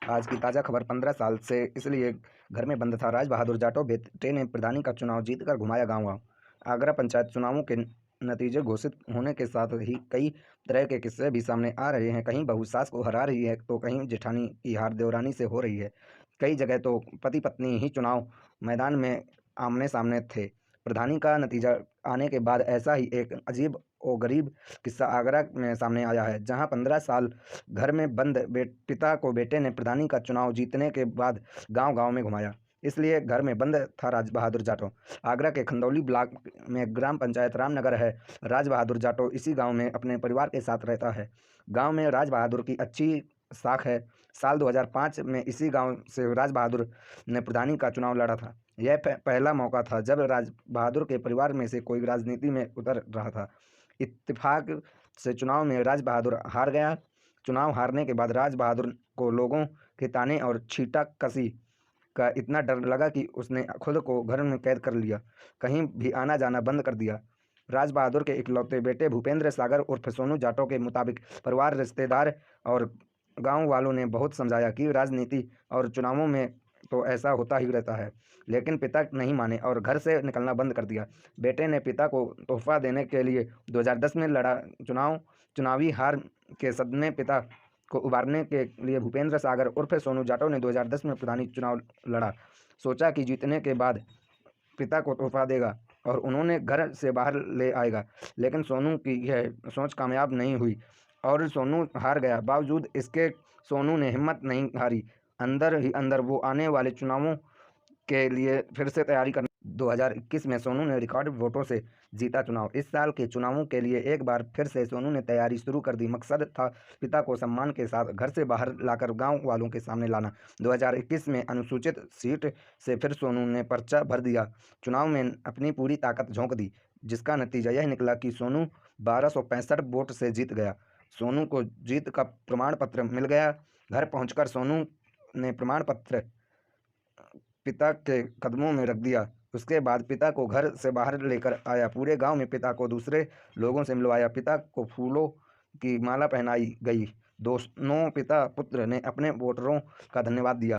आज की ताज़ा खबर 15 साल से इसलिए घर में बंद था। राज बहादुर जाटव बेटे ने प्रधानी का चुनाव जीतकर घुमाया गांव-गांव। आगरा पंचायत चुनावों के नतीजे घोषित होने के साथ ही कई तरह के किस्से भी सामने आ रहे हैं। कहीं बहू सास को हरा रही है तो कहीं जेठानी की हार देवरानी से हो रही है। कई जगह तो पति पत्नी ही चुनाव मैदान में आमने-सामने थे। प्रधानी का नतीजा आने के बाद ऐसा ही एक अजीब और गरीब किस्सा आगरा में सामने आया है, जहां 15 साल घर में बंद पिता को बेटे ने प्रधानी का चुनाव जीतने के बाद गांव-गांव में घुमाया। इसलिए घर में बंद था राज बहादुर जाटव। आगरा के खंदौली ब्लॉक में ग्राम पंचायत रामनगर है। राज बहादुर जाटव इसी गांव में अपने परिवार के साथ रहता है। गांव में राज बहादुर की अच्छी साख है। साल 2005 में इसी गांव से राज बहादुर ने प्रधानी का चुनाव लड़ा था। यह पहला मौका था जब राज बहादुर के परिवार में से कोई राजनीति में उतर रहा था। इत्तेफाक से चुनाव में राज बहादुर हार गया। चुनाव हारने के बाद राज बहादुर को लोगों के ताने और छींटा-कसी का इतना डर लगा कि उसने खुद को घर में कैद कर लिया, कहीं भी आना-जाना बंद कर दिया। राज बहादुर के इकलौते बेटे भूपेंद्र सागर उर्फ सोनू जाटव के मुताबिक परिवार, रिश्तेदार और गांव वालों ने बहुत समझाया कि राजनीति और चुनावों में तो ऐसा होता ही रहता है, लेकिन पिता नहीं माने और घर से निकलना बंद कर दिया। बेटे ने पिता को तोहफा देने के लिए 2010 में लड़ा चुनावी हार के सदमे पिता को उबारने के लिए भूपेंद्र सागर उर्फ सोनू जाटव ने 2010 में प्रधानी चुनाव लड़ा। सोचा कि जीतने के बाद पिता को तोहफा देगा और उन्होंने घर से बाहर ले आएगा, लेकिन सोनू की यह सोच कामयाब नहीं हुई और सोनू हार गया। बावजूद इसके सोनू ने हिम्मत नहीं हारी। अंदर ही अंदर वो आने वाले चुनावों के लिए फिर से तैयारी करने 2021 में सोनू ने रिकॉर्ड वोटों से जीता चुनाव। इस साल के चुनावों के लिए एक बार फिर से सोनू ने तैयारी शुरू कर दी। मकसद था पिता को सम्मान के साथ घर से बाहर लाकर गांव वालों के सामने लाना। 2021 में अनुसूचित सीट से फिर सोनू ने पर्चा भर दिया। चुनाव में अपनी पूरी ताकत झोंक दी, जिसका नतीजा यह निकला कि सोनू 1265 वोट से जीत गया। सोनू को जीत का प्रमाण पत्र मिल गया। घर पहुंचकर सोनू ने प्रमाण पत्र पिता के कदमों में रख दिया। उसके बाद पिता को घर से बाहर लेकर आया। पूरे गांव में पिता को दूसरे लोगों से मिलवाया। पिता को फूलों की माला पहनाई गई। दोनों पिता पुत्र ने अपने वोटरों का धन्यवाद दिया।